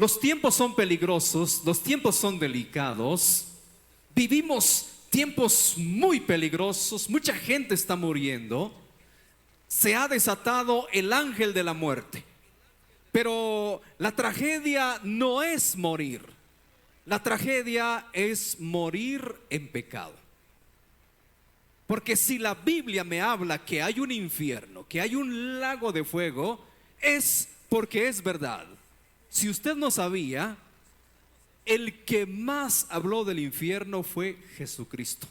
Los tiempos son peligrosos, los tiempos son delicados. Vivimos tiempos muy peligrosos, mucha gente está muriendo. Se ha desatado el ángel de la muerte. Pero la tragedia no es morir. La tragedia es morir en pecado. Porque si la Biblia me habla que hay un infierno, que hay un lago de fuego, es porque es verdad. Si usted no sabía, el que más habló del infierno fue Jesucristo.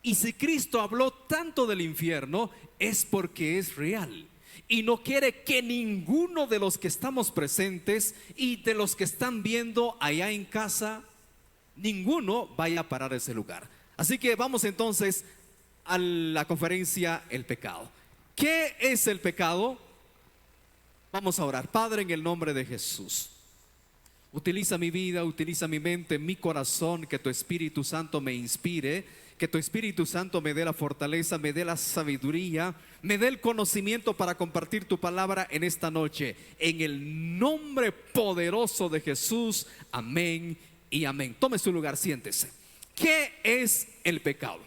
Y si Cristo habló tanto del infierno, es porque es real. Y no quiere que ninguno de los que estamos presentes y de los que están viendo allá en casa, ninguno vaya a parar ese lugar. Así que vamos entonces a la conferencia El pecado. ¿Qué es el pecado? Vamos a orar. Padre, en el nombre de Jesús, utiliza mi vida, utiliza mi mente, mi corazón, que tu Espíritu Santo me inspire, que tu Espíritu Santo me dé la fortaleza, me dé la sabiduría, me dé el conocimiento para compartir tu palabra en esta noche. En el nombre poderoso de Jesús, amén y amén. Tome su lugar, siéntese. ¿Qué es el pecado?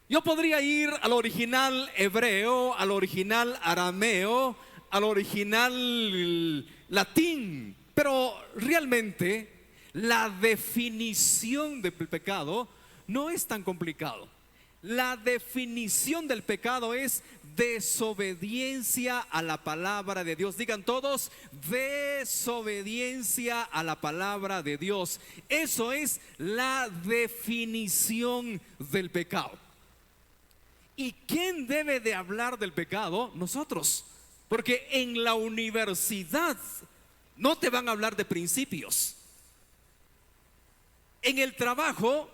Yo podría ir al original hebreo, al original arameo, al original latín, pero realmente la definición del pecado no es tan complicado. La definición del pecado es desobediencia a la palabra de Dios. Digan todos, desobediencia a la palabra de Dios. Eso es la definición del pecado. ¿Y quién debe de hablar del pecado? Nosotros. Porque en la universidad no te van a hablar de principios. En el trabajo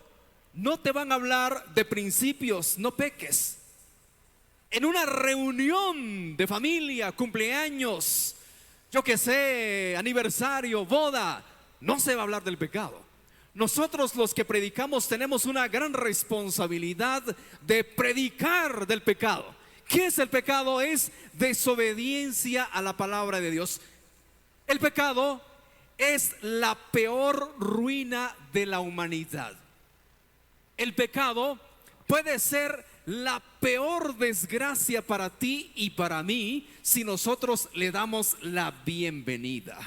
no te van a hablar de principios, no peques. En una reunión de familia, cumpleaños, yo que sé, aniversario, boda, no se va a hablar del pecado. Nosotros los que predicamos tenemos una gran responsabilidad de predicar del pecado. ¿Qué es el pecado? Es desobediencia a la palabra de Dios. El pecado es la peor ruina de la humanidad. El pecado puede ser la peor desgracia para ti y para mí si nosotros le damos la bienvenida.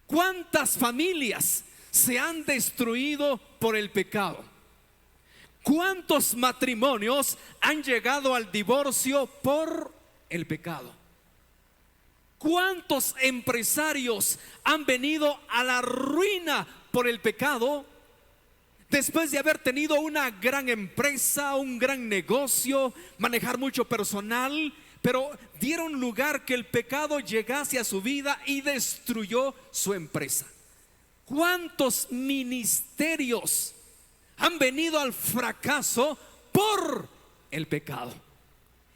¿Cuántas familias se han destruido por el pecado? ¿Cuántos matrimonios han llegado al divorcio por el pecado? ¿Cuántos empresarios han venido a la ruina por el pecado? Después de haber tenido una gran empresa, un gran negocio, manejar mucho personal, pero dieron lugar que el pecado llegase a su vida y destruyó su empresa. ¿Cuántos ministerios han venido al fracaso por el pecado?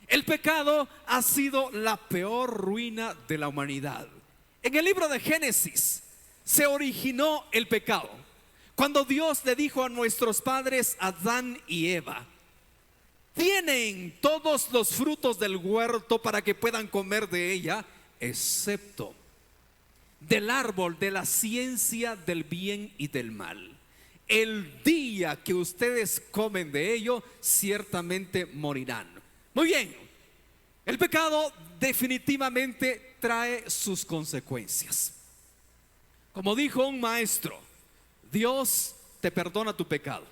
El pecado ha sido la peor ruina de la humanidad. En el libro de Génesis se originó el pecado. Cuando Dios le dijo a nuestros padres Adán y Eva: tienen todos los frutos del huerto para que puedan comer de ella, excepto del árbol de la ciencia del bien y del mal. El día que ustedes comen de ello, ciertamente morirán. Muy bien, el pecado definitivamente trae sus consecuencias. Como dijo un maestro, Dios te perdona tu pecado,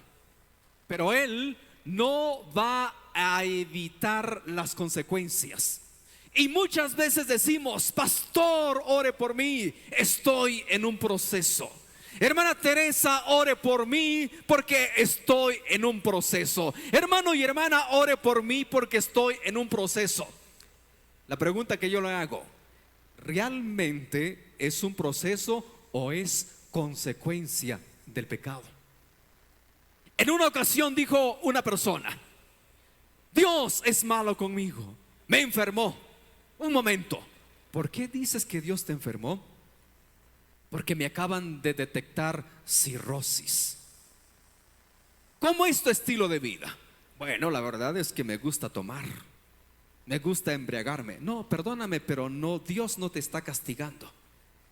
pero Él no va a evitar las consecuencias. Y muchas veces decimos: pastor, ore por mí, estoy en un proceso. Hermana Teresa, ore por mí porque estoy en un proceso. Hermano y hermana, ore por mí porque estoy en un proceso. La pregunta que yo le hago: ¿realmente es un proceso o es consecuencia del pecado? En una ocasión dijo una persona: Dios es malo conmigo, me enfermó. Un momento, ¿por qué dices que Dios te enfermó? Porque me acaban de detectar cirrosis. ¿Cómo es tu estilo de vida? Bueno, la verdad es que me gusta tomar, me gusta embriagarme. No, perdóname, pero no, Dios no te está castigando.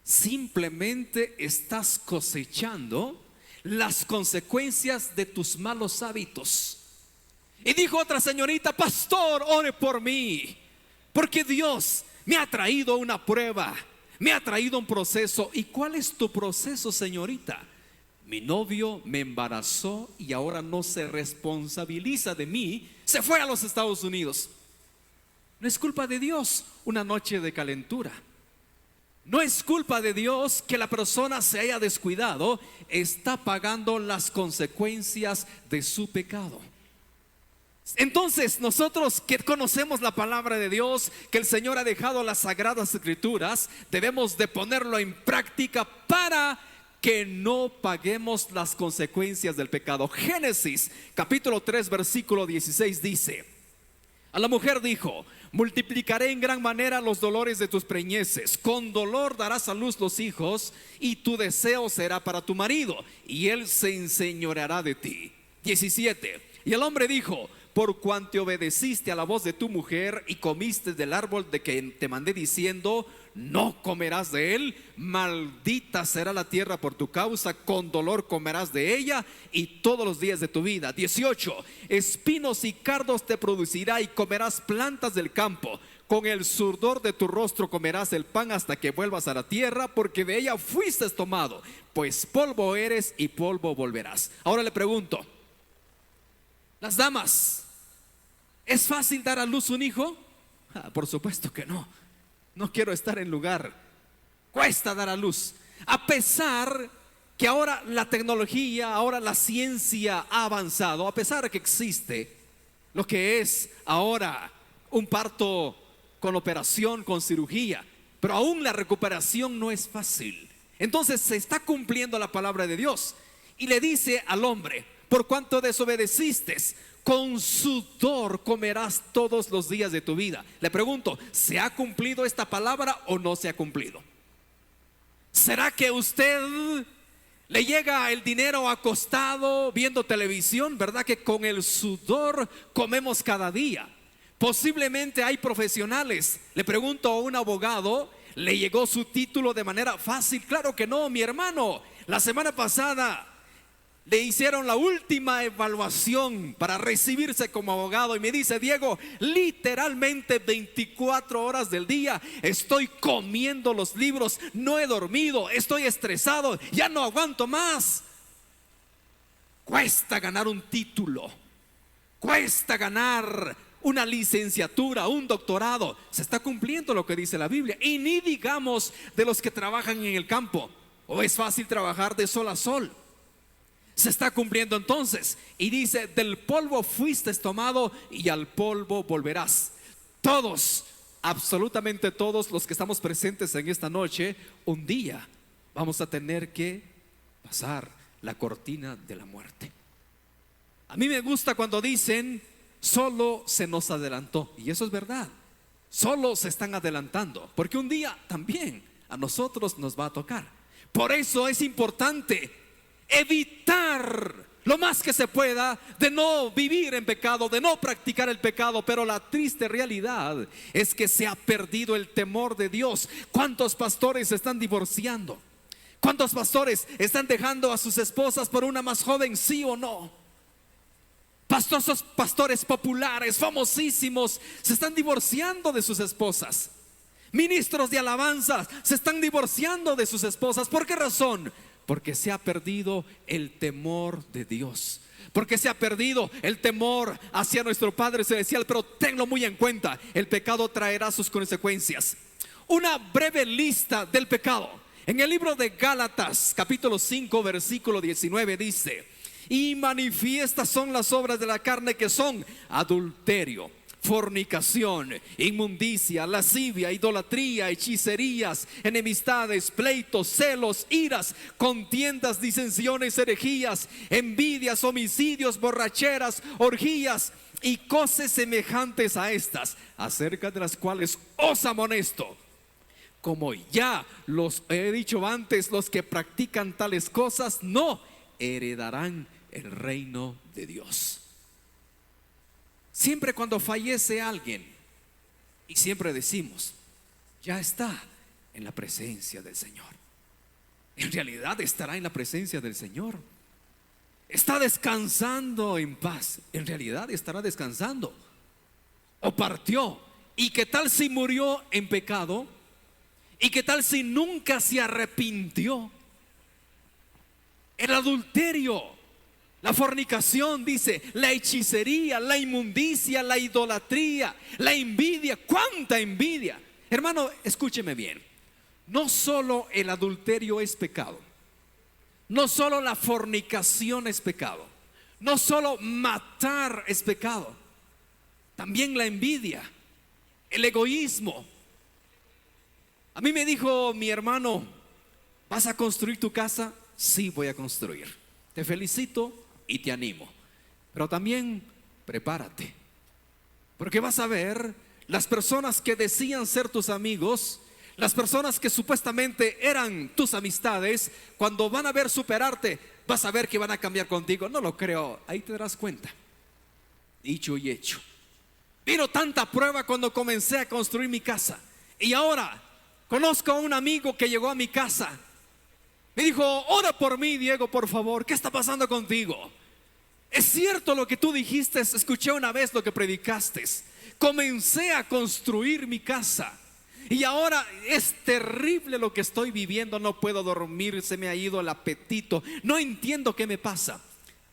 simplemente estás cosechando las consecuencias de tus malos hábitos. Y dijo otra señorita: pastor, ore por mí, porque Dios me ha traído una prueba, me ha traído un proceso. ¿Y cuál es tu proceso, señorita? Mi novio me embarazó y ahora no se responsabiliza de mí, se fue a los Estados Unidos. No es culpa de Dios una noche de calentura. No es culpa de Dios que la persona se haya descuidado. Está pagando las consecuencias de su pecado. Entonces, nosotros que conocemos la palabra de Dios, que el Señor ha dejado las sagradas escrituras, debemos de ponerlo en práctica para que no paguemos las consecuencias del pecado. Génesis capítulo 3 versículo 16 dice: a la mujer dijo: multiplicaré en gran manera los dolores de tus preñeces, con dolor darás a luz los hijos, y tu deseo será para tu marido, y él se enseñoreará de ti. 17. Y el hombre dijo: por cuanto obedeciste a la voz de tu mujer y comiste del árbol de que te mandé diciendo: no comerás de él, maldita será la tierra por tu causa, con dolor comerás de ella y todos los días de tu vida. 18. Espinos y cardos te producirá y comerás plantas del campo. Con el sudor de tu rostro comerás el pan hasta que vuelvas a la tierra, porque de ella fuiste tomado, pues polvo eres y polvo volverás. Ahora le pregunto, las damas, ¿es fácil dar a luz un hijo? Por supuesto que no. No quiero estar en lugar. Cuesta dar a luz. A pesar que ahora la tecnología, ahora la ciencia ha avanzado, a pesar de que existe lo que es ahora un parto con operación, con cirugía, pero aún la recuperación no es fácil. Entonces se está cumpliendo la palabra de Dios y le dice al hombre: por cuanto desobedeciste, con sudor comerás todos los días de tu vida. Le pregunto, ¿se ha cumplido esta palabra o no se ha cumplido? ¿Será que usted le llega el dinero acostado viendo televisión? ¿Verdad que con el sudor comemos cada día? Posiblemente hay profesionales. Le pregunto a un abogado: ¿le llegó su título de manera fácil? Claro que no, mi hermano. La semana pasada le hicieron la última evaluación para recibirse como abogado y me dice: Diego, literalmente 24 horas del día estoy comiendo los libros, no he dormido, estoy estresado, ya no aguanto más. Cuesta ganar un título, cuesta ganar una licenciatura, un doctorado. Se está cumpliendo lo que dice la Biblia. Y ni digamos de los que trabajan en el campo. ¿O es fácil trabajar de sol a sol? Se está cumpliendo entonces. Y dice: del polvo fuiste tomado y al polvo volverás. Todos, absolutamente todos los que estamos presentes en esta noche, un día vamos a tener que pasar la cortina de la muerte. A mí me gusta cuando dicen: solo se nos adelantó. Y eso es verdad. Solo se están adelantando, porque un día también a nosotros nos va a tocar. Por eso es importante evitar lo más que se pueda de no vivir en pecado, de no practicar el pecado. Pero la triste realidad es que se ha perdido el temor de Dios. ¿Cuántos pastores se están divorciando? ¿Cuántos pastores están dejando a sus esposas por una más joven, sí o no? Pastores populares, famosísimos, se están divorciando de sus esposas. Ministros de alabanza se están divorciando de sus esposas. ¿Por qué razón? Porque se ha perdido el temor de Dios, porque se ha perdido el temor hacia nuestro Padre Celestial. Pero tenlo muy en cuenta: el pecado traerá sus consecuencias. Una breve lista del pecado. En el libro de Gálatas capítulo 5 versículo 19 dice: y manifiestas son las obras de la carne, que son adulterio, fornicación, inmundicia, lascivia, idolatría, hechicerías, enemistades, pleitos, celos, iras, contiendas, disensiones, herejías, envidias, homicidios, borracheras, orgías y cosas semejantes a estas, acerca de las cuales os amonesto, como ya los he dicho antes, los que practican tales cosas no heredarán el reino de Dios. Siempre cuando fallece alguien, y siempre decimos: ya está en la presencia del Señor. en realidad estará en la presencia del Señor. Está descansando en paz, en realidad estará descansando. O partió. ¿Y qué tal si murió en pecado? ¿Y qué tal si nunca se arrepintió? El adulterio, la fornicación, dice, la hechicería, la inmundicia, la idolatría, la envidia. ¿Cuánta envidia? Hermano, escúcheme bien. No solo el adulterio es pecado, no solo la fornicación es pecado, no solo matar es pecado, también la envidia, el egoísmo. A mí me dijo mi hermano: ¿vas a construir tu casa? Sí, voy a construir. Te felicito y te animo, pero también prepárate, porque vas a ver las personas que decían ser tus amigos, las personas que supuestamente eran tus amistades, cuando van a ver superarte, vas a ver que van a cambiar contigo. No lo creo, ahí te darás cuenta. Dicho y hecho. Vino tanta prueba cuando comencé a construir mi casa, y ahora conozco a un amigo que llegó a mi casa. Me dijo: ora por mí, Diego, por favor. ¿Qué está pasando contigo? Es cierto lo que tú dijiste, escuché una vez lo que predicaste. Comencé a construir mi casa y ahora es terrible lo que estoy viviendo. No puedo dormir, se me ha ido el apetito, no entiendo qué me pasa.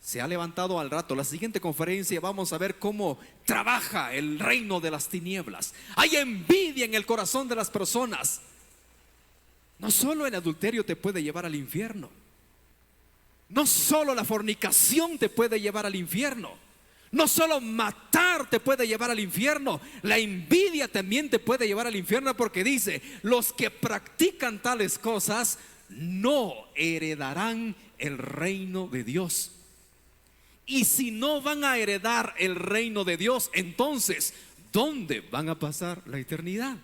Se ha levantado al rato. La siguiente conferencia vamos a ver cómo trabaja el reino de las tinieblas. Hay envidia en el corazón de las personas. No solo el adulterio te puede llevar al infierno, no solo la fornicación te puede llevar al infierno, no solo matar te puede llevar al infierno, la envidia también te puede llevar al infierno, porque dice: los que practican tales cosas no heredarán el reino de Dios. Y si no van a heredar el reino de Dios, entonces ¿dónde van a pasar la eternidad?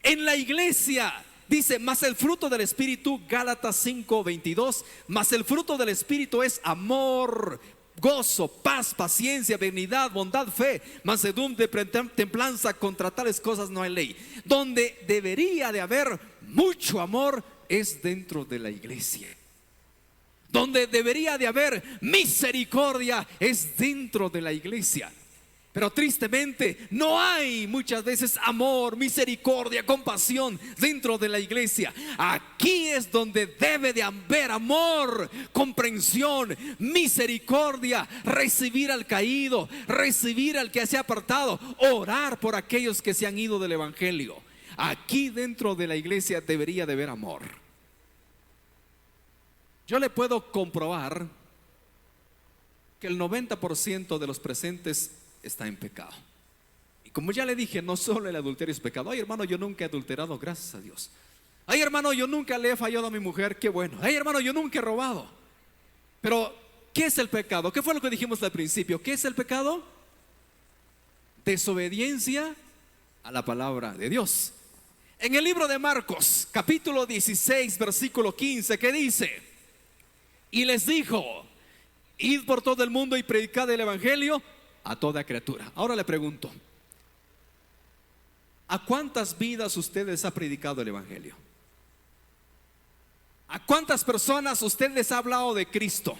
En la iglesia. Dice: mas el fruto del Espíritu, Gálatas 5:22, mas el fruto del Espíritu es amor, gozo, paz, paciencia, benignidad, bondad, fe, mansedumbre, templanza. Contra tales cosas no hay ley. Donde debería de haber mucho amor es dentro de la iglesia. Donde debería de haber misericordia es dentro de la iglesia. Pero tristemente no hay muchas veces amor, misericordia, compasión dentro de la iglesia. Aquí es donde debe de haber amor, comprensión, misericordia, recibir al caído, recibir al que se ha apartado, orar por aquellos que se han ido del evangelio. Aquí dentro de la iglesia debería de haber amor. Yo le puedo comprobar que el 90% de los presentes está en pecado. Y como ya le dije, no solo el adulterio es pecado. Ay, hermano, yo nunca he adulterado, gracias a Dios. Ay, hermano, yo nunca le he fallado a mi mujer, qué bueno. Ay, hermano, yo nunca he robado. Pero ¿qué es el pecado? ¿Qué fue lo que dijimos al principio? ¿Qué es el pecado? Desobediencia a la palabra de Dios. En el libro de Marcos, capítulo 16, versículo 15, ¿qué dice? Y les dijo: id por todo el mundo y predicad el evangelio a toda criatura. Ahora le pregunto: ¿a cuántas vidas usted les ha predicado el evangelio? ¿A cuántas personas usted les ha hablado de Cristo?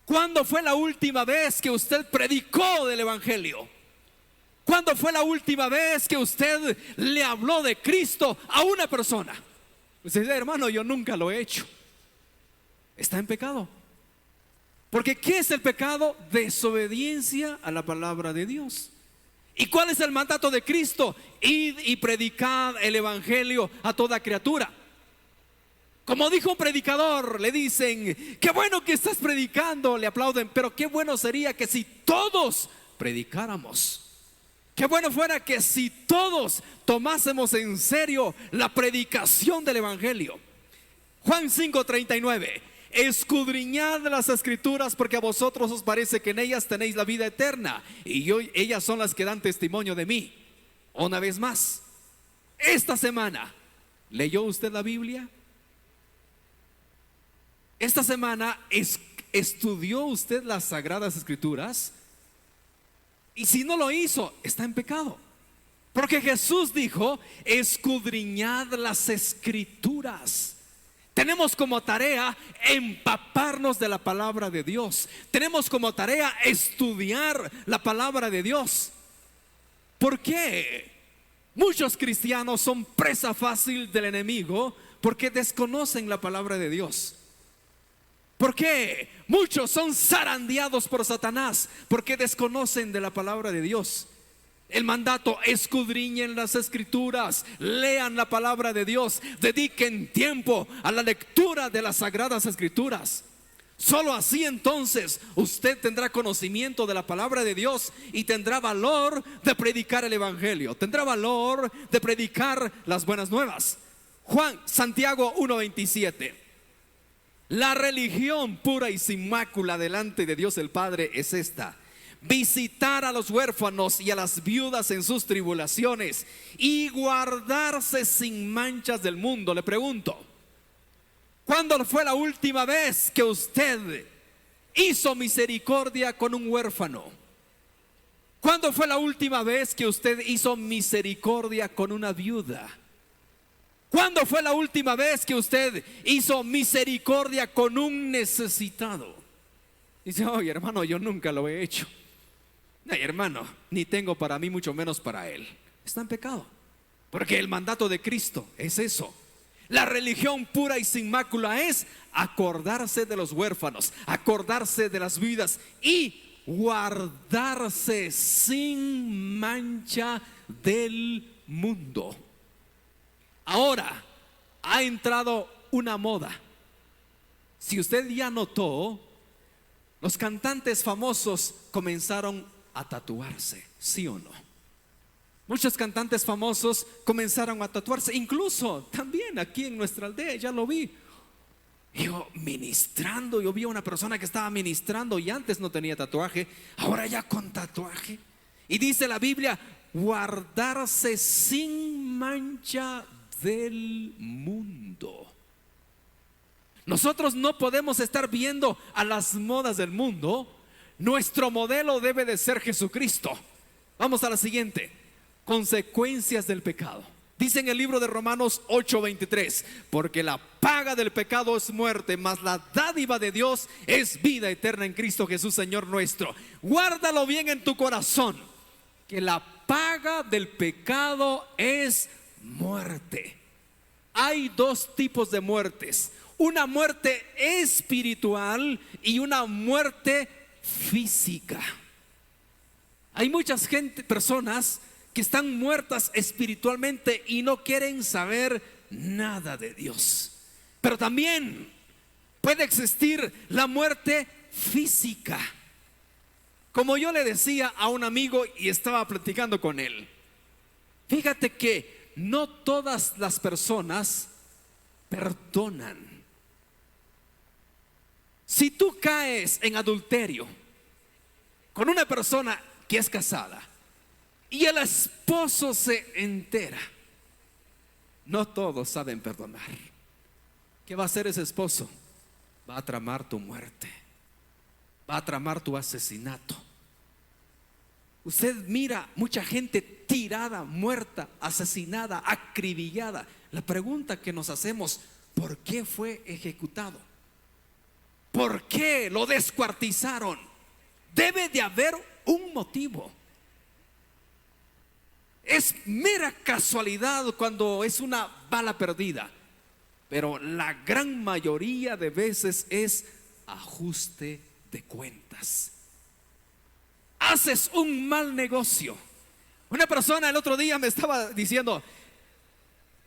¿Cuándo fue la última vez que usted predicó del evangelio? ¿Cuándo fue la última vez que usted le habló de Cristo a una persona? Usted dice: hermano, yo nunca lo he hecho. Está en pecado. Porque ¿qué es el pecado? Desobediencia a la palabra de Dios. ¿Y cuál es el mandato de Cristo? Id y predicad el evangelio a toda criatura. Como dijo un predicador, le dicen: qué bueno que estás predicando, le aplauden. Pero qué bueno sería que si todos predicáramos. Qué bueno fuera que si todos tomásemos en serio la predicación del evangelio. Juan 5:39: escudriñad las escrituras, porque a vosotros os parece que en ellas tenéis la vida eterna, y ellas son las que dan testimonio de mí. Una vez más, esta semana, ¿leyó usted la Biblia? Esta semana estudió usted las sagradas escrituras. Y si no lo hizo, está en pecado. Porque Jesús dijo: escudriñad las escrituras. Tenemos como tarea empaparnos de la palabra de Dios. Tenemos como tarea estudiar la palabra de Dios. ¿Por qué muchos cristianos son presa fácil del enemigo? Porque desconocen la palabra de Dios. ¿Por qué muchos son zarandeados por Satanás? Porque desconocen de la palabra de Dios. El mandato: escudriñen las escrituras, lean la palabra de Dios, dediquen tiempo a la lectura de las sagradas escrituras. Solo así entonces usted tendrá conocimiento de la palabra de Dios y tendrá valor de predicar el evangelio, tendrá valor de predicar las buenas nuevas. Santiago 1:27. La religión pura y sin mácula delante de Dios el Padre es esta: visitar a los huérfanos y a las viudas en sus tribulaciones y guardarse sin manchas del mundo. Le pregunto, ¿cuándo fue la última vez que usted hizo misericordia con un huérfano? ¿Cuándo fue la última vez que usted hizo misericordia con una viuda? ¿Cuándo fue la última vez que usted hizo misericordia con un necesitado? Dice: oye, hermano, yo nunca lo he hecho. Ay, hermano, ni tengo para mí, mucho menos para él. Está en pecado, porque el mandato de Cristo es eso. La religión pura y sin mácula es acordarse de los huérfanos, acordarse de las viudas y guardarse sin mancha del mundo. Ahora ha entrado una moda. Si usted ya notó, los cantantes famosos comenzaron a tatuarse, ¿sí o no? Muchos cantantes famosos comenzaron a tatuarse. Incluso también aquí en nuestra aldea, ya lo vi. Yo ministrando, yo vi a una persona que estaba ministrando y antes no tenía tatuaje, ahora ya con tatuaje. Y dice la Biblia: guardarse sin mancha del mundo. Nosotros no podemos estar viendo a las modas del mundo. Nuestro modelo debe de ser Jesucristo. Vamos a la siguiente: consecuencias del pecado. Dice en el libro de Romanos 8:23: porque la paga del pecado es muerte, mas la dádiva de Dios es vida eterna en Cristo Jesús Señor nuestro. Guárdalo bien en tu corazón, que la paga del pecado es muerte. Hay dos tipos de muertes: una muerte espiritual y una muerte física. Hay muchas personas que están muertas espiritualmente y no quieren saber nada de Dios. Pero también puede existir la muerte física. Como yo le decía a un amigo y estaba platicando con él, fíjate que no todas las personas perdonan. Si tú caes en adulterio con una persona que es casada y el esposo se entera, no todos saben perdonar. ¿Qué va a hacer ese esposo? Va a tramar tu muerte, va a tramar tu asesinato. Usted mira mucha gente tirada, muerta, asesinada, acribillada. La pregunta que nos hacemos: ¿por qué fue ejecutado? ¿Por qué lo descuartizaron? Debe de haber un motivo. Es mera casualidad cuando es una bala perdida, pero la gran mayoría de veces es ajuste de cuentas. Haces un mal negocio. Una persona el otro día me estaba diciendo: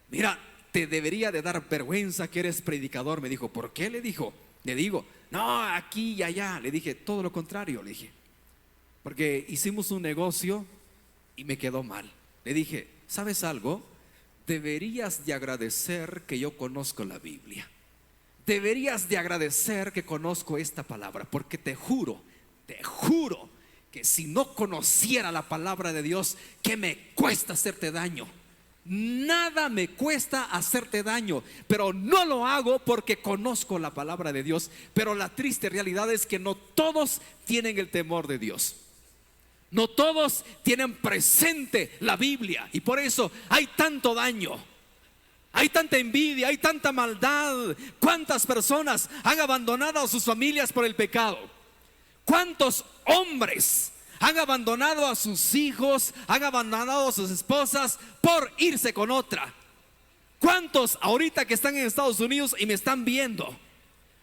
mira, te debería de dar vergüenza que eres predicador. Me dijo: ¿por qué? Le digo, no, aquí y allá. Le dije: todo lo contrario. Le dije: porque hicimos un negocio y me quedó mal. Le dije: ¿sabes algo? Deberías de agradecer que yo conozco la Biblia. Deberías de agradecer que conozco esta palabra, porque te juro que si no conociera la palabra de Dios, ¿qué me cuesta hacerte daño? Nada me cuesta hacerte daño, pero no lo hago porque conozco la palabra de Dios. Pero la triste realidad es que no todos tienen el temor de Dios. No todos tienen presente la Biblia y por eso hay tanto daño. Hay tanta envidia, hay tanta maldad. ¿Cuántas personas han abandonado a sus familias por el pecado? ¿Cuántos hombres han abandonado a sus hijos, han abandonado a sus esposas por irse con otra? ¿Cuántos ahorita que están en Estados Unidos y me están viendo,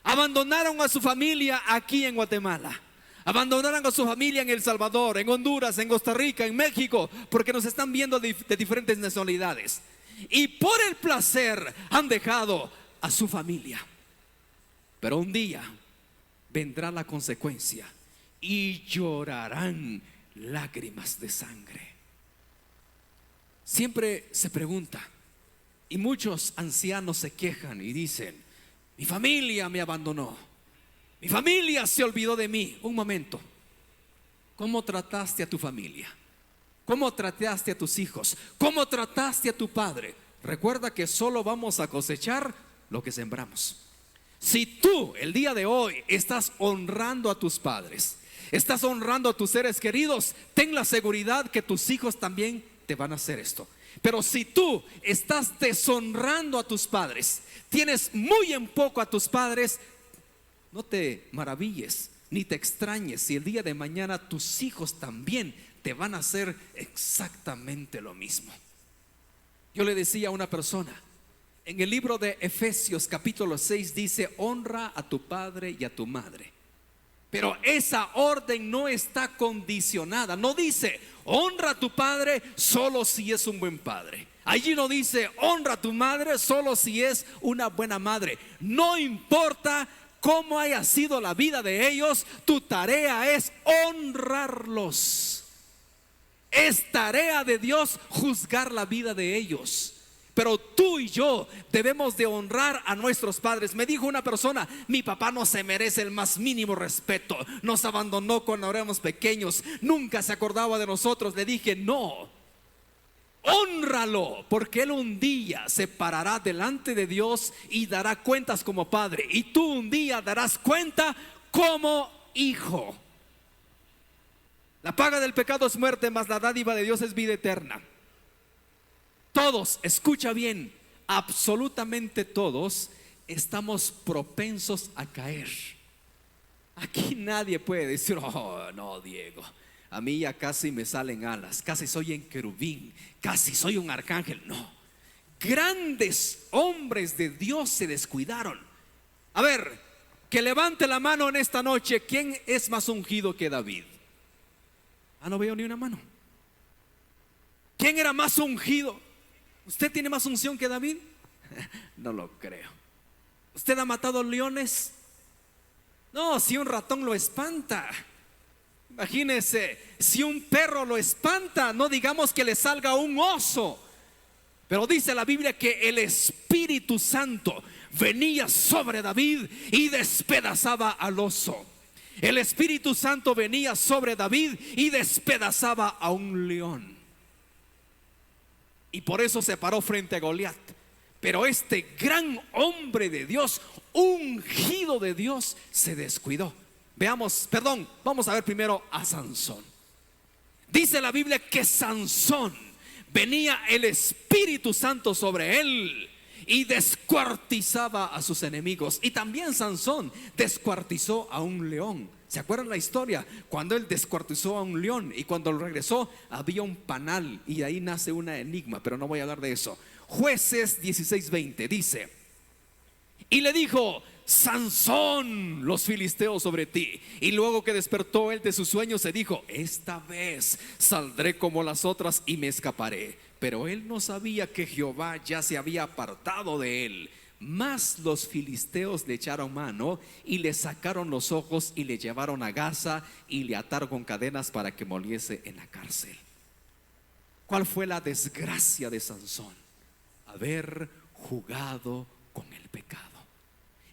abandonaron a su familia aquí en Guatemala? Abandonaron a su familia en El Salvador, en Honduras, en Costa Rica, en México, porque nos están viendo de diferentes nacionalidades. Y por el placer han dejado a su familia. Pero un día vendrá la consecuencia y llorarán lágrimas de sangre. Siempre se pregunta, y muchos ancianos se quejan y dicen: mi familia me abandonó, mi familia se olvidó de mí. Un momento, ¿cómo trataste a tu familia? ¿Cómo trataste a tus hijos? ¿Cómo trataste a tu padre? Recuerda que solo vamos a cosechar lo que sembramos. Si tú el día de hoy estás honrando a tus padres, estás honrando a tus seres queridos, ten la seguridad que tus hijos también te van a hacer esto. Pero si tú estás deshonrando a tus padres, tienes muy en poco a tus padres, no te maravilles ni te extrañes si el día de mañana tus hijos también te van a hacer exactamente lo mismo. Yo le decía a una persona, en el libro de Efesios capítulo 6 dice: honra a tu padre y a tu madre. Pero esa orden no está condicionada. No dice honra a tu padre solo si es un buen padre. Allí no dice honra a tu madre solo si es una buena madre. No importa cómo haya sido la vida de ellos, tu tarea es honrarlos. Es tarea de Dios juzgar la vida de ellos. Pero tú y yo debemos de honrar a nuestros padres. Me dijo una persona: mi papá no se merece el más mínimo respeto, nos abandonó cuando éramos pequeños, nunca se acordaba de nosotros. Le dije: no, hónralo, porque él un día se parará delante de Dios y dará cuentas como padre, y tú un día darás cuenta como hijo. La paga del pecado es muerte, mas la dádiva de Dios es vida eterna. Todos, escucha bien, absolutamente todos estamos propensos a caer. Aquí nadie puede decir: oh no, Diego, a mí ya casi me salen alas, casi soy un querubín, casi soy un arcángel. No, grandes hombres de Dios se descuidaron. A ver, que levante la mano en esta noche. ¿Quién es más ungido que David? No veo ni una mano. ¿Quién era más ungido? ¿Usted tiene más unción que David? No lo creo. ¿Usted ha matado leones? No, si un ratón lo espanta. Imagínese, si un perro lo espanta, no digamos que le salga un oso. Pero dice la Biblia que el Espíritu Santo venía sobre David y despedazaba al oso. El Espíritu Santo venía sobre David y despedazaba a un león. Y por eso se paró frente a Goliat. Pero este gran hombre de Dios, ungido de Dios, se descuidó. Vamos a ver primero a Sansón. Dice la Biblia que Sansón venía el Espíritu Santo sobre él y descuartizaba a sus enemigos. Y también Sansón descuartizó a un león. ¿Se acuerdan la historia? Cuando él descuartizó a un león y cuando lo regresó había un panal, y de ahí nace un enigma, pero no voy a hablar de eso. Jueces 16:20 dice: y le dijo: Sansón, los filisteos sobre ti. Y luego que despertó él de su sueño, se dijo: esta vez saldré como las otras y me escaparé. Pero él no sabía que Jehová ya se había apartado de él. Mas los filisteos le echaron mano y le sacaron los ojos y le llevaron a Gaza y le ataron con cadenas para que moliese en la cárcel. ¿Cuál fue la desgracia de Sansón? Haber jugado con el pecado.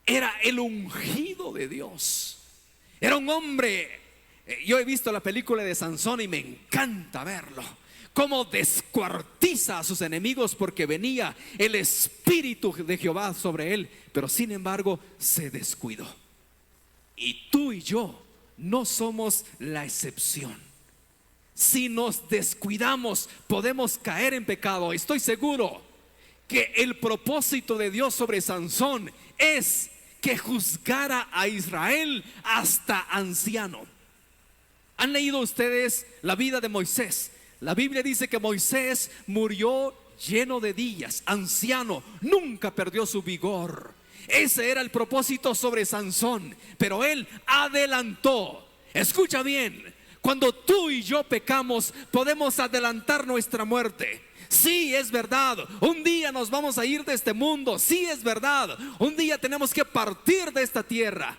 Era el ungido de Dios. Era un hombre. Yo he visto la película de Sansón y me encanta verlo. Cómo descuartiza a sus enemigos porque venía el Espíritu de Jehová sobre él. Pero sin embargo se descuidó. Y tú y yo no somos la excepción. Si nos descuidamos podemos caer en pecado. Estoy seguro que el propósito de Dios sobre Sansón es que juzgara a Israel hasta anciano. ¿Han leído ustedes la vida de Moisés? La Biblia dice que Moisés murió lleno de días, anciano, nunca perdió su vigor. Ese era el propósito sobre Sansón, pero él adelantó. Escucha bien, cuando tú y yo pecamos, podemos adelantar nuestra muerte. Sí, es verdad, un día nos vamos a ir de este mundo. Sí, es verdad, un día tenemos que partir de esta tierra.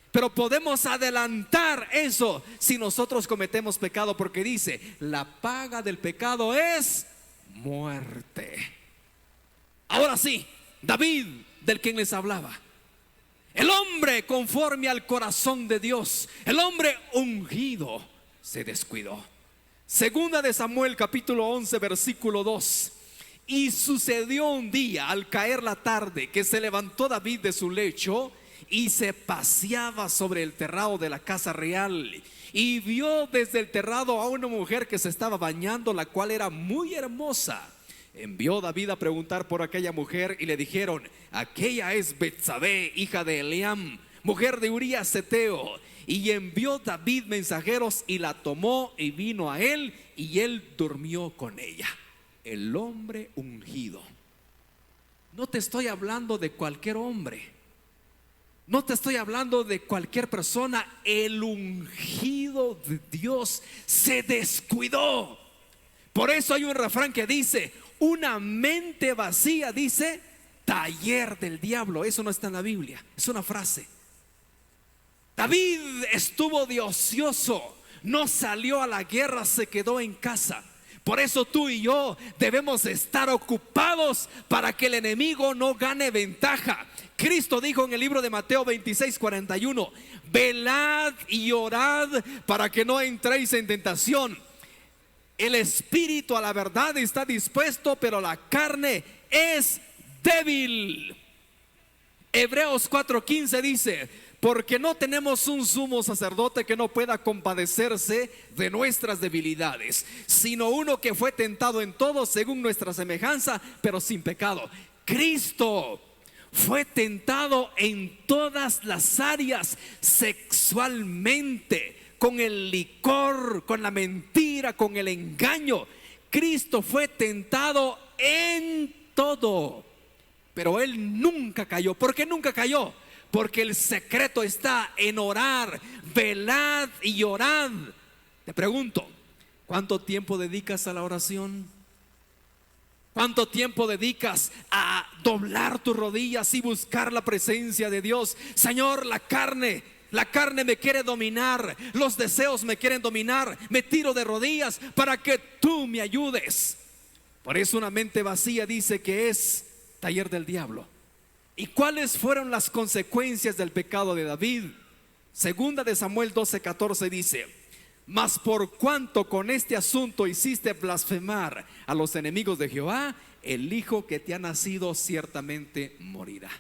Pero podemos adelantar eso si nosotros cometemos pecado, porque dice, la paga del pecado es muerte. Ahora sí, David, del quien les hablaba, el hombre conforme al corazón de Dios, el hombre ungido, se descuidó. Segunda de Samuel capítulo 11 versículo 2. Y sucedió un día al caer la tarde que se levantó David de su lecho y se paseaba sobre el terrado de la casa real, y vio desde el terrado a una mujer que se estaba bañando, la cual era muy hermosa. Envió David a preguntar por aquella mujer, y le dijeron: aquella es Betsabé, hija de Eliam, mujer de Urías Heteo. Y envió David mensajeros y la tomó y vino a él, y él durmió con ella. El hombre ungido. No te estoy hablando de cualquier hombre, no te estoy hablando de cualquier persona. El ungido de Dios se descuidó. Por eso hay un refrán que dice: una mente vacía, dice, taller del diablo. Eso no está en la Biblia, es una frase. David estuvo de ocioso, no salió a la guerra, se quedó en casa. Por eso tú y yo debemos estar ocupados para que el enemigo no gane ventaja. Cristo dijo en el libro de Mateo 26:41: velad y orad para que no entréis en tentación. El espíritu a la verdad está dispuesto, pero la carne es débil. Hebreos 4:15 dice: porque no tenemos un sumo sacerdote que no pueda compadecerse de nuestras debilidades, sino uno que fue tentado en todo según nuestra semejanza, pero sin pecado. Cristo fue tentado en todas las áreas, sexualmente, con el licor, con la mentira, con el engaño. Cristo fue tentado en todo, pero él nunca cayó. ¿Por qué nunca cayó? Porque el secreto está en orar. Velad y orad. Te pregunto, ¿cuánto tiempo dedicas a la oración? ¿Cuánto tiempo dedicas a doblar tus rodillas y buscar la presencia de Dios? Señor, la carne me quiere dominar, los deseos me quieren dominar, me tiro de rodillas para que tú me ayudes. Por eso una mente vacía dice que es taller del diablo. ¿Y cuáles fueron las consecuencias del pecado de David? Segunda de Samuel 12:14 dice: mas por cuanto con este asunto hiciste blasfemar a los enemigos de Jehová, el hijo que te ha nacido ciertamente morirá.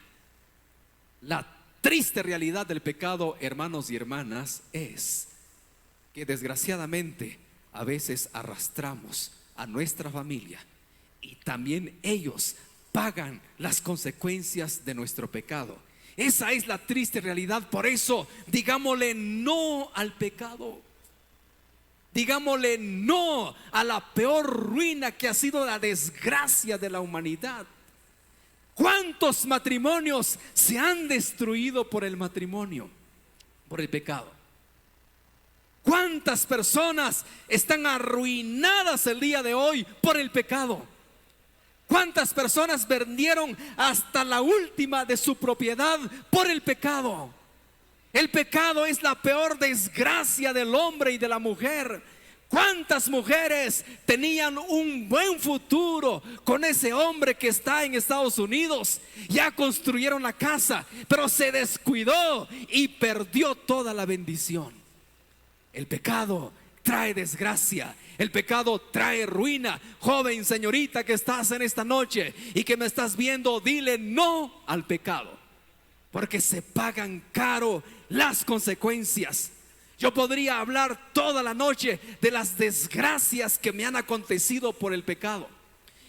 La triste realidad del pecado, hermanos y hermanas, es que desgraciadamente a veces arrastramos a nuestra familia, y también ellos pagan las consecuencias de nuestro pecado. Esa es la triste realidad. Por eso digámosle no al pecado. Digámosle no a la peor ruina que ha sido la desgracia de la humanidad. ¿Cuántos matrimonios se han destruido por el matrimonio? Por el pecado. ¿Cuántas personas están arruinadas el día de hoy por el pecado? ¿Cuántas personas vendieron hasta la última de su propiedad por el pecado? El pecado es la peor desgracia del hombre y de la mujer. ¿Cuántas mujeres tenían un buen futuro con ese hombre que está en Estados Unidos? Ya construyeron la casa, pero se descuidó y perdió toda la bendición. El pecado trae desgracia, el pecado trae ruina. Joven, señorita que estás en esta noche y que me estás viendo, dile no al pecado, porque se pagan caro las consecuencias. Yo podría hablar toda la noche de las desgracias que me han acontecido por el pecado.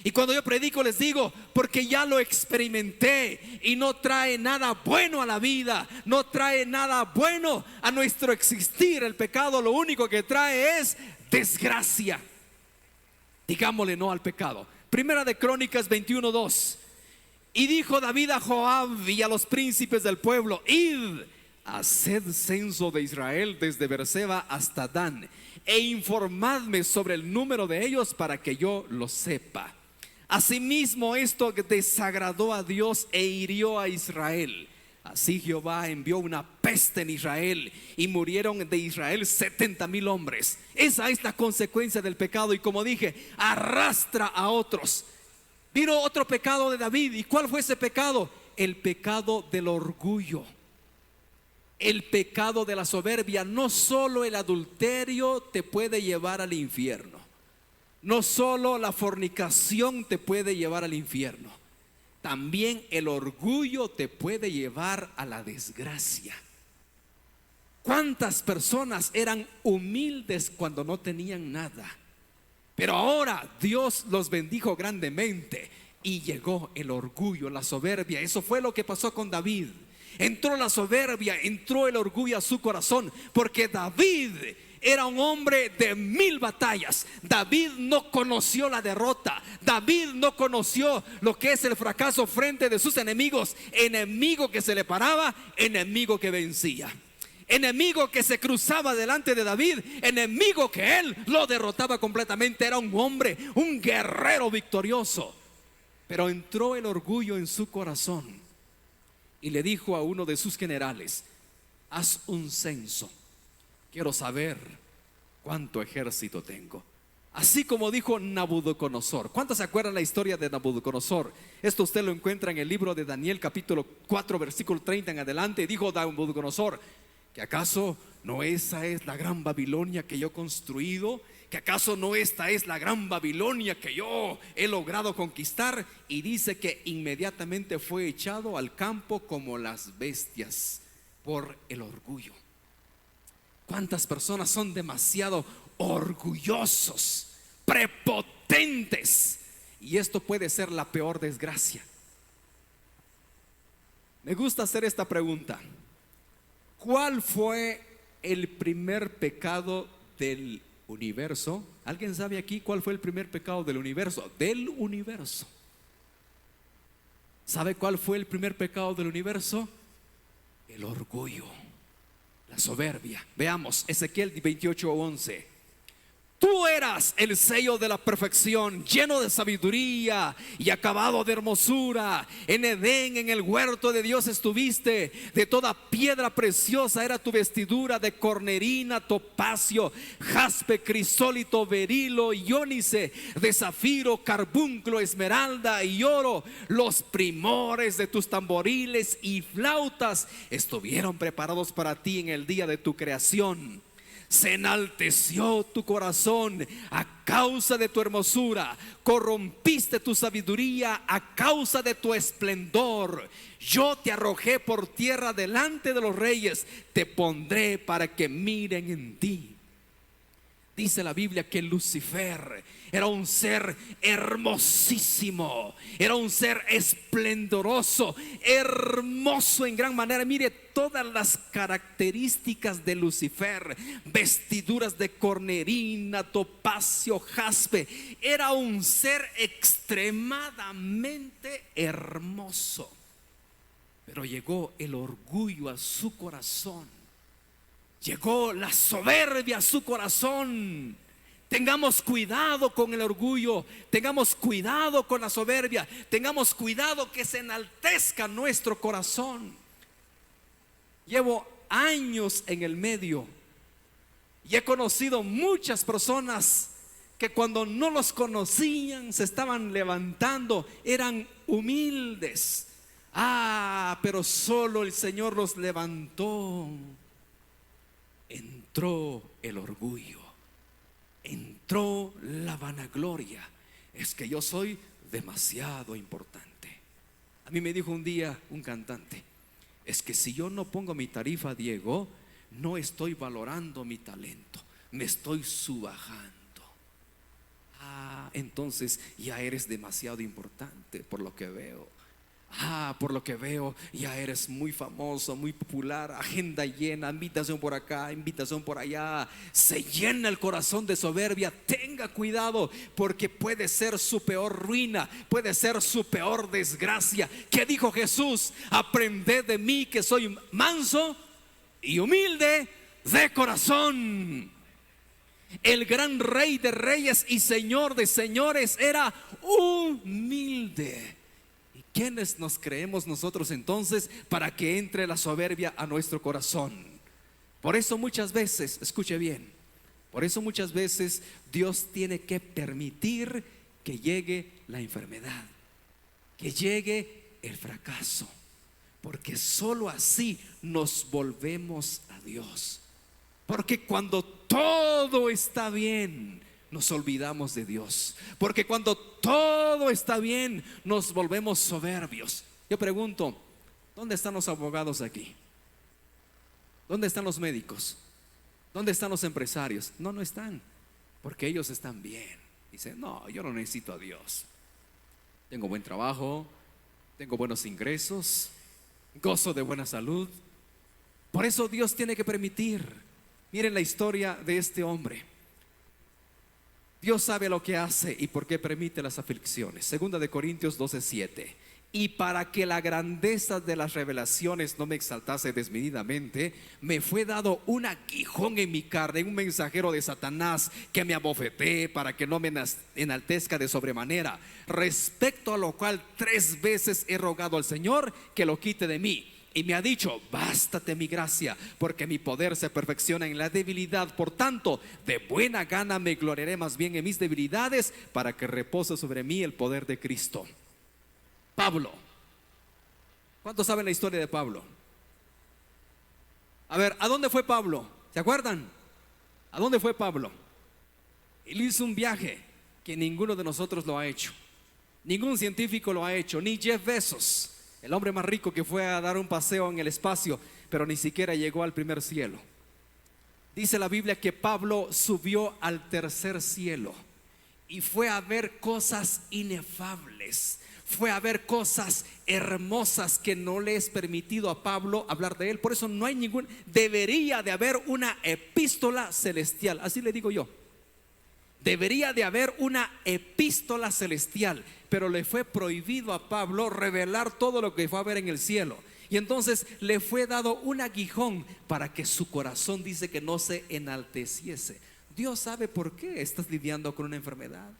Y cuando yo predico les digo, porque ya lo experimenté y no trae nada bueno a la vida, no trae nada bueno a nuestro existir. El pecado lo único que trae es desgracia. Digámosle no al pecado. Primera de Crónicas 21:2. Y dijo David a Joab y a los príncipes del pueblo: id, haced censo de Israel desde Beerseba hasta Dan, e informadme sobre el número de ellos para que yo lo sepa. Asimismo esto desagradó a Dios e hirió a Israel. Así Jehová envió una peste en Israel y murieron de Israel 70,000 hombres. Esa es la consecuencia del pecado, y como dije, arrastra a otros. Vino otro pecado de David. ¿Y cuál fue ese pecado? El pecado del orgullo, el pecado de la soberbia. No solo el adulterio te puede llevar al infierno, no solo la fornicación te puede llevar al infierno, también el orgullo te puede llevar a la desgracia. ¿Cuántas personas eran humildes cuando no tenían nada? Pero ahora Dios los bendijo grandemente y llegó el orgullo, la soberbia. Eso fue lo que pasó con David. Entró la soberbia, entró el orgullo a su corazón, porque David era un hombre de 1000 batallas. David no conoció la derrota. David no conoció lo que es el fracaso frente de sus enemigos. Enemigo que se le paraba, enemigo que vencía. Enemigo que se cruzaba delante de David, enemigo que él lo derrotaba completamente. Era un hombre, un guerrero victorioso. Pero entró el orgullo en su corazón y le dijo a uno de sus generales: haz un censo, quiero saber cuánto ejército tengo. Así como dijo Nabucodonosor. ¿Cuántos se acuerdan la historia de Nabucodonosor? Esto usted lo encuentra en el libro de Daniel capítulo 4 versículo 30 en adelante. Dijo Nabucodonosor: ¿que acaso no esa es la gran Babilonia que yo he construido? ¿Que acaso no esta es la gran Babilonia que yo he logrado conquistar? Y dice que inmediatamente fue echado al campo como las bestias por el orgullo. ¿Cuántas personas son demasiado orgullosos, prepotentes? Y esto puede ser la peor desgracia. Me gusta hacer esta pregunta: ¿cuál fue el primer pecado del universo? ¿Alguien sabe aquí cuál fue el primer pecado del universo? Del universo. ¿Sabe cuál fue el primer pecado del universo? El orgullo, la soberbia. Veamos Ezequiel 28:11. Tú eras el sello de la perfección, lleno de sabiduría y acabado de hermosura. En Edén, en el huerto de Dios estuviste. De toda piedra preciosa era tu vestidura, de cornerina, topacio, jaspe, crisólito, berilo y ónice, de zafiro, carbunclo, esmeralda y oro. Los primores de tus tamboriles y flautas estuvieron preparados para ti en el día de tu creación. Se enalteció tu corazón a causa de tu hermosura, corrompiste tu sabiduría a causa de tu esplendor. Yo te arrojé por tierra delante de los reyes, te pondré para que miren en ti. Dice la Biblia que Lucifer era un ser hermosísimo, era un ser esplendoroso, hermoso en gran manera. Mire todas las características de Lucifer: vestiduras de cornerina, topacio, jaspe. Era un ser extremadamente hermoso. Pero llegó el orgullo a su corazón. Llegó la soberbia a su corazón. Tengamos cuidado con el orgullo, tengamos cuidado con la soberbia, tengamos cuidado que se enaltezca nuestro corazón. Llevo años en el medio y he conocido muchas personas que cuando no los conocían se estaban levantando, eran humildes. Pero solo el Señor los levantó. Entró el orgullo, entró la vanagloria. Es que yo soy demasiado importante. A mí me dijo un día un cantante: es que si yo no pongo mi tarifa, Diego, no estoy valorando mi talento, me estoy subajando. entonces ya eres demasiado importante por lo que veo. Por lo que veo, ya eres muy famoso, muy popular, agenda llena, invitación por acá, invitación por allá. Se llena el corazón de soberbia. Tenga cuidado, porque puede ser su peor ruina, puede ser su peor desgracia. ¿Qué dijo Jesús? Aprended de mí, que soy manso y humilde de corazón. El gran Rey de reyes y Señor de señores era humilde. ¿Quiénes nos creemos nosotros entonces para que entre la soberbia a nuestro corazón? Por eso muchas veces, escuche bien, por eso muchas veces Dios tiene que permitir que llegue la enfermedad, que llegue el fracaso, porque sólo así nos volvemos a Dios. Porque cuando todo está bien, nos olvidamos de Dios. Porque cuando todo está bien, nos volvemos soberbios. Yo pregunto, ¿dónde están los abogados aquí? ¿Dónde están los médicos? ¿Dónde están los empresarios? No están, porque ellos están bien. Dicen, no, yo no necesito a Dios. Tengo buen trabajo, tengo buenos ingresos, gozo de buena salud. Por eso Dios tiene que permitir. Miren la historia de este hombre. Dios sabe lo que hace y por qué permite las aflicciones. Segunda de Corintios 12:7. Y para que la grandeza de las revelaciones no me exaltase desmedidamente, me fue dado un aguijón en mi carne, un mensajero de Satanás que me abofetee para que no me enaltezca de sobremanera. Respecto a lo cual 3 veces he rogado al Señor que lo quite de mí. Y me ha dicho, bástate mi gracia, porque mi poder se perfecciona en la debilidad. Por tanto, de buena gana me gloriaré más bien en mis debilidades, para que repose sobre mí el poder de Cristo. Pablo. ¿Cuántos saben la historia de Pablo? A ver, ¿a dónde fue Pablo? ¿Se acuerdan? ¿A dónde fue Pablo? Él hizo un viaje que ninguno de nosotros lo ha hecho. Ningún científico lo ha hecho, ni Jeff Bezos, el hombre más rico, que fue a dar un paseo en el espacio, pero ni siquiera llegó al primer cielo. Dice la Biblia que Pablo subió al tercer cielo y fue a ver cosas inefables, fue a ver cosas hermosas que no le es permitido a Pablo hablar de él. Por eso no hay debería de haber una epístola celestial, así le digo yo. Debería de haber una epístola celestial, pero le fue prohibido a Pablo revelar todo lo que fue a ver en el cielo. Y entonces le fue dado un aguijón para que su corazón, dice, que no se enalteciese. Dios sabe por qué estás lidiando con una enfermedad.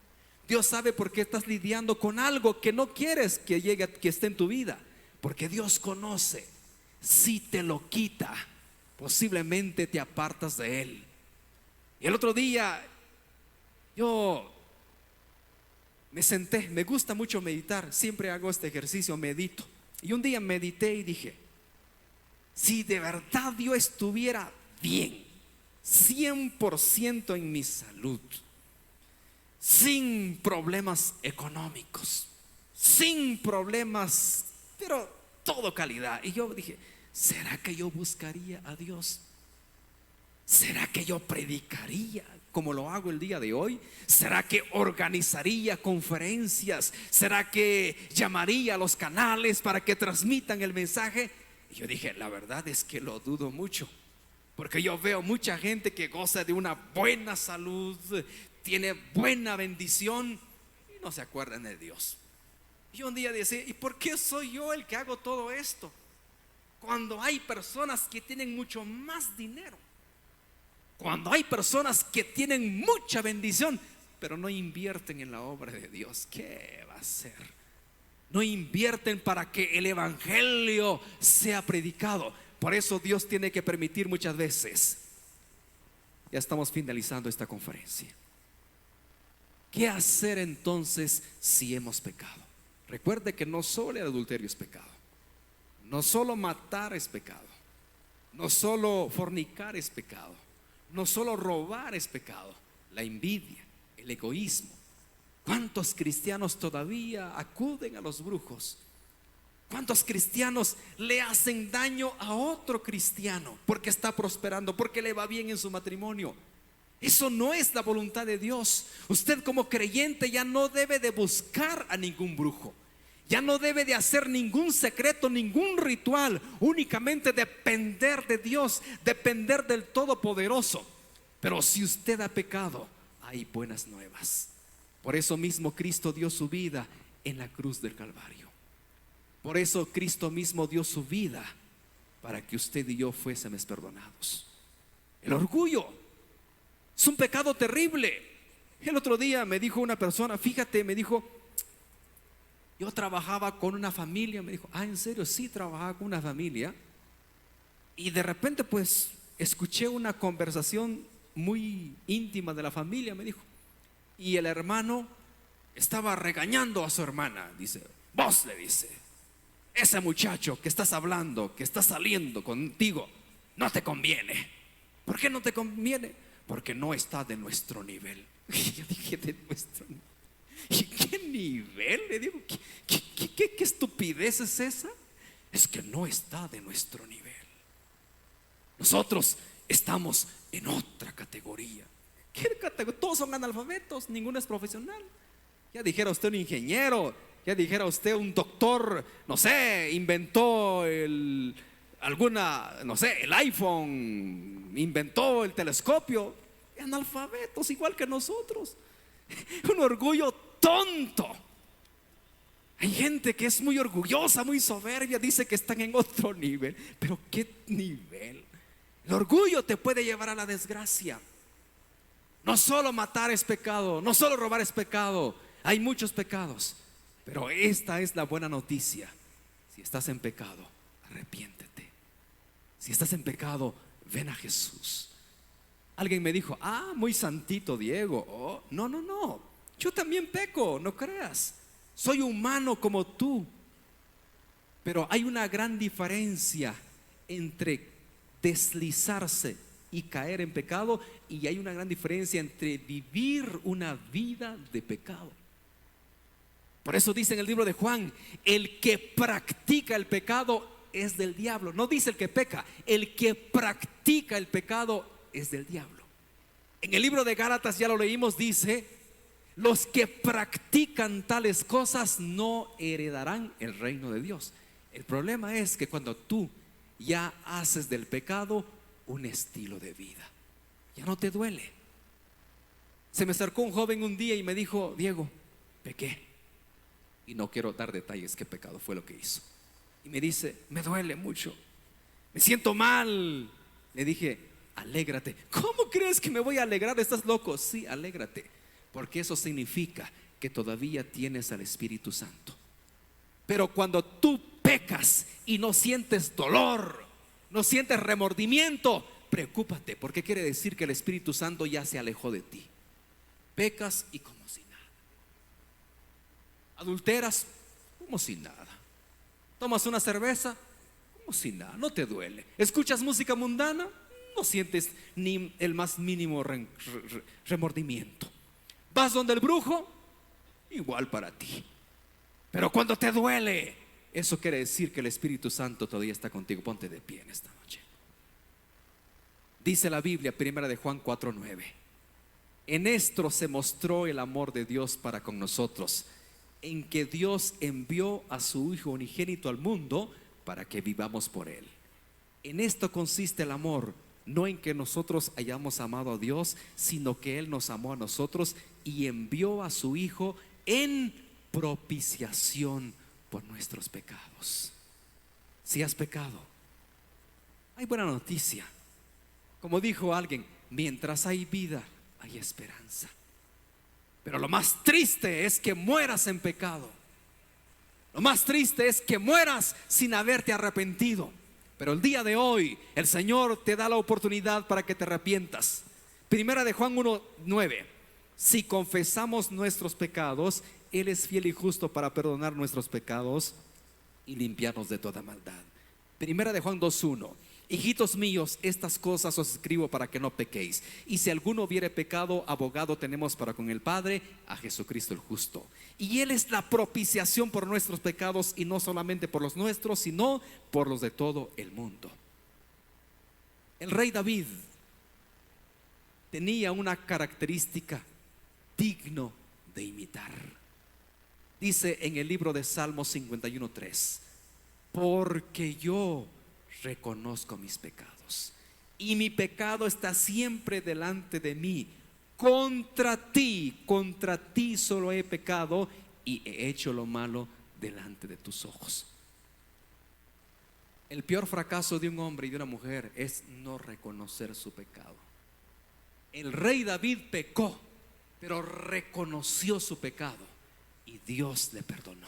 Dios sabe por qué estás lidiando con algo que no quieres que llegue, que esté en tu vida. Porque Dios conoce. Si te lo quita, posiblemente te apartas de Él. Y el otro día yo me senté, me gusta mucho meditar, siempre hago este ejercicio, medito. Y un día medité y dije, si de verdad yo estuviera bien, 100% en mi salud, sin problemas económicos, sin problemas, pero todo calidad. Y yo dije, ¿será que yo buscaría a Dios? ¿Será que yo predicaría como lo hago el día de hoy? ¿Será que organizaría conferencias? ¿Será que llamaría a los canales para que transmitan el mensaje? Y yo dije, la verdad es que lo dudo mucho, porque yo veo mucha gente que goza de una buena salud, tiene buena bendición y no se acuerdan de Dios. Y un día decía, ¿y por qué soy yo el que hago todo esto? Cuando hay personas que tienen mucho más dinero, cuando hay personas que tienen mucha bendición, pero no invierten en la obra de Dios, ¿qué va a hacer? No invierten para que el evangelio sea predicado. Por eso Dios tiene que permitir muchas veces. Ya estamos finalizando esta conferencia. ¿Qué hacer entonces si hemos pecado? Recuerde que no solo el adulterio es pecado, no solo matar es pecado, no solo fornicar es pecado, no solo robar es pecado, la envidia, el egoísmo. ¿Cuántos cristianos todavía acuden a los brujos? ¿Cuántos cristianos le hacen daño a otro cristiano porque está prosperando, porque le va bien en su matrimonio? Eso no es la voluntad de Dios. Usted como creyente ya no debe de buscar a ningún brujo. Ya no debe de hacer ningún secreto, ningún ritual. Únicamente depender de Dios, depender del Todopoderoso. Pero si usted ha pecado, hay buenas nuevas. Por eso mismo Cristo dio su vida en la cruz del Calvario. Por eso Cristo mismo dio su vida para que usted y yo fuésemos perdonados. El orgullo es un pecado terrible. El otro día me dijo una persona, fíjate, me dijo, yo trabajaba con una familia. Me dijo, ¿en serio? Sí, trabajaba con una familia. Y de repente pues escuché una conversación muy íntima de la familia, me dijo. Y el hermano estaba regañando a su hermana. Dice, vos, le dice, ese muchacho que estás hablando, que está saliendo contigo, no te conviene. ¿Por qué no te conviene? Porque no está de nuestro nivel. Y yo dije, de nuestro nivel. ¿Y qué nivel? Le digo, ¿qué estupidez es esa? Es que no está de nuestro nivel. Nosotros estamos en otra categoría. ¿Qué categoría? Todos son analfabetos, ninguno es profesional. Ya dijera usted un ingeniero, ya dijera usted un doctor, no sé, inventó el iPhone, inventó el telescopio. Analfabetos igual que nosotros. Un orgullo tonto. Hay gente que es muy orgullosa, muy soberbia, dice que están en otro nivel. Pero ¿qué nivel? El orgullo te puede llevar a la desgracia. No solo matar es pecado, no solo robar es pecado. Hay muchos pecados, pero esta es la buena noticia. Si estás en pecado, arrepiéntete. Si estás en pecado, ven a Jesús. Alguien me dijo, muy santito Diego. No, yo también peco, no creas. Soy humano como tú. Pero hay una gran diferencia entre deslizarse y caer en pecado, y hay una gran diferencia entre vivir una vida de pecado. Por eso dice en el libro de Juan, el que practica el pecado es del diablo. No dice el que peca, el que practica el pecado es del diablo. En el libro de Gálatas, ya lo leímos, dice, los que practican tales cosas no heredarán el reino de Dios. El problema es que cuando tú ya haces del pecado un estilo de vida, ya no te duele. Se me acercó un joven un día y me dijo, Diego, pequé. Y no quiero dar detalles qué pecado fue lo que hizo. Y me dice, me duele mucho, me siento mal. Le dije, alégrate. ¿Cómo crees que me voy a alegrar? ¿Estás loco? Sí, alégrate, porque eso significa que todavía tienes al Espíritu Santo. Pero cuando tú pecas y no sientes dolor, no sientes remordimiento, preocúpate, porque quiere decir que el Espíritu Santo ya se alejó de ti. Pecas y como si nada. Adulteras como si nada. Tomas una cerveza como si nada, no te duele. Escuchas música mundana, no sientes ni el más mínimo remordimiento. Vas donde el brujo, igual para ti. Pero cuando te duele, eso quiere decir que el Espíritu Santo todavía está contigo. Ponte de pie en esta noche. Dice la Biblia, 1 de Juan 4:9. En esto se mostró el amor de Dios para con nosotros, en que Dios envió a su Hijo unigénito al mundo para que vivamos por Él. En esto consiste el amor, no en que nosotros hayamos amado a Dios, sino que Él nos amó a nosotros y envió a su Hijo en propiciación por nuestros pecados. Si has pecado, hay buena noticia. Como dijo alguien, mientras hay vida, hay esperanza. Pero lo más triste es que mueras en pecado. Lo más triste es que mueras sin haberte arrepentido. Pero el día de hoy el Señor te da la oportunidad para que te arrepientas. 1 de Juan 1:9. Si confesamos nuestros pecados, Él es fiel y justo para perdonar nuestros pecados y limpiarnos de toda maldad. 1 de Juan 2:1. Hijitos míos, estas cosas os escribo para que no pequéis. Y si alguno hubiere pecado, abogado tenemos para con el Padre, a Jesucristo el justo. Y Él es la propiciación por nuestros pecados, y no solamente por los nuestros, sino por los de todo el mundo. El rey David tenía una característica digno de imitar. Dice en el libro de Salmos 51:3: porque yo reconozco mis pecados y mi pecado está siempre delante de mí. Contra ti solo he pecado y he hecho lo malo delante de tus ojos. El peor fracaso de un hombre y de una mujer es no reconocer su pecado. El rey David pecó, pero reconoció su pecado y Dios le perdonó.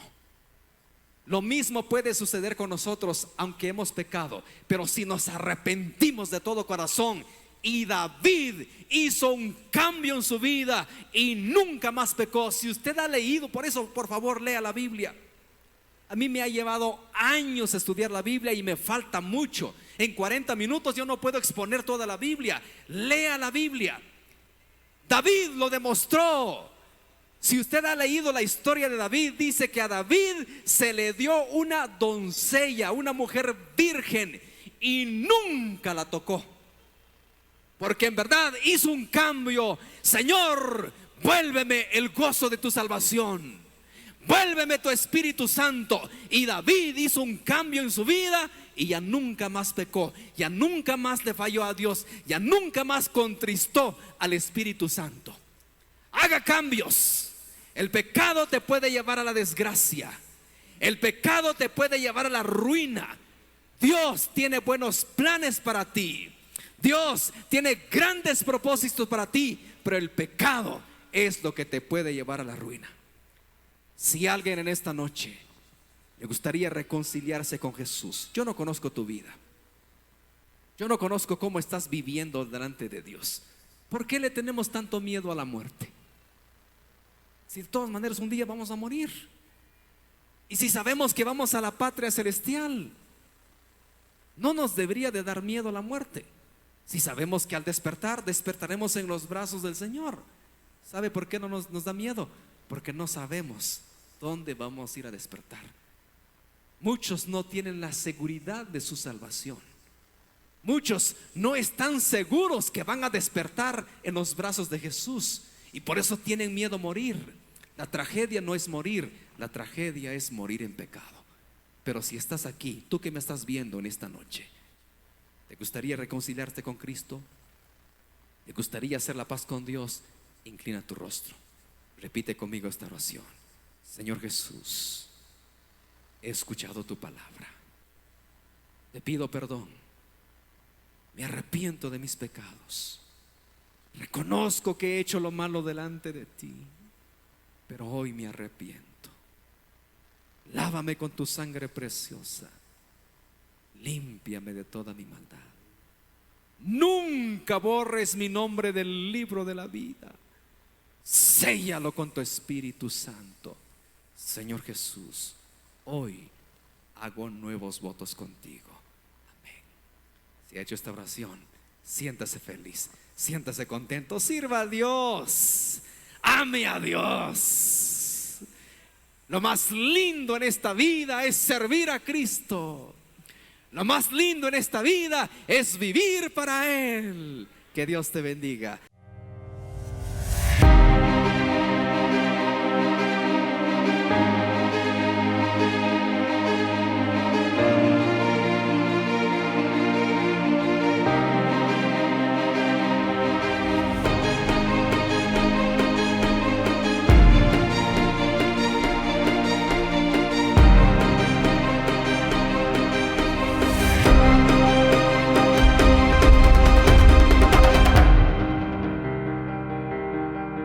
Lo mismo puede suceder con nosotros, aunque hemos pecado, pero si nos arrepentimos de todo corazón. Y David hizo un cambio en su vida y nunca más pecó. Si usted ha leído, por eso por favor lea la Biblia. A mí me ha llevado años estudiar la Biblia y me falta mucho. En 40 minutos yo no puedo exponer toda la Biblia. Lea la Biblia. David lo demostró. Si usted ha leído la historia de David, dice que a David se le dio una doncella, una mujer virgen, y nunca la tocó, porque en verdad hizo un cambio. Señor, vuélveme el gozo de tu salvación, vuélveme tu Espíritu Santo. Y David hizo un cambio en su vida y ya nunca más pecó, ya nunca más le falló a Dios, ya nunca más contristó al Espíritu Santo. Haga cambios. El pecado te puede llevar a la desgracia, el pecado te puede llevar a la ruina. Dios tiene buenos planes para ti, Dios tiene grandes propósitos para ti, pero el pecado es lo que te puede llevar a la ruina. Si alguien en esta noche le gustaría reconciliarse con Jesús, yo no conozco tu vida, yo no conozco cómo estás viviendo delante de Dios. ¿Por qué le tenemos tanto miedo a la muerte? Si de todas maneras un día vamos a morir, y si sabemos que vamos a la patria celestial, no nos debería de dar miedo la muerte. Si sabemos que al despertar, despertaremos en los brazos del Señor. ¿Sabe por qué no nos da miedo? Porque no sabemos dónde vamos a ir a despertar. Muchos no tienen la seguridad de su salvación. Muchos no están seguros que van a despertar en los brazos de Jesús, y por eso tienen miedo a morir. La tragedia no es morir, la tragedia es morir en pecado. Pero si estás aquí, tú que me estás viendo en esta noche, ¿te gustaría reconciliarte con Cristo? ¿Te gustaría hacer la paz con Dios? Inclina tu rostro, repite conmigo esta oración. Señor Jesús, he escuchado tu palabra, te pido perdón, me arrepiento de mis pecados, reconozco que he hecho lo malo delante de ti, pero hoy me arrepiento. Lávame con tu sangre preciosa, límpiame de toda mi maldad. Nunca borres mi nombre del libro de la vida, séllalo con tu Espíritu Santo. Señor Jesús, hoy hago nuevos votos contigo. Amén. Si ha hecho esta oración, siéntase feliz, siéntase contento, sirva a Dios, ame a Dios. Lo más lindo en esta vida es servir a Cristo. Lo más lindo en esta vida es vivir para Él. Que Dios te bendiga.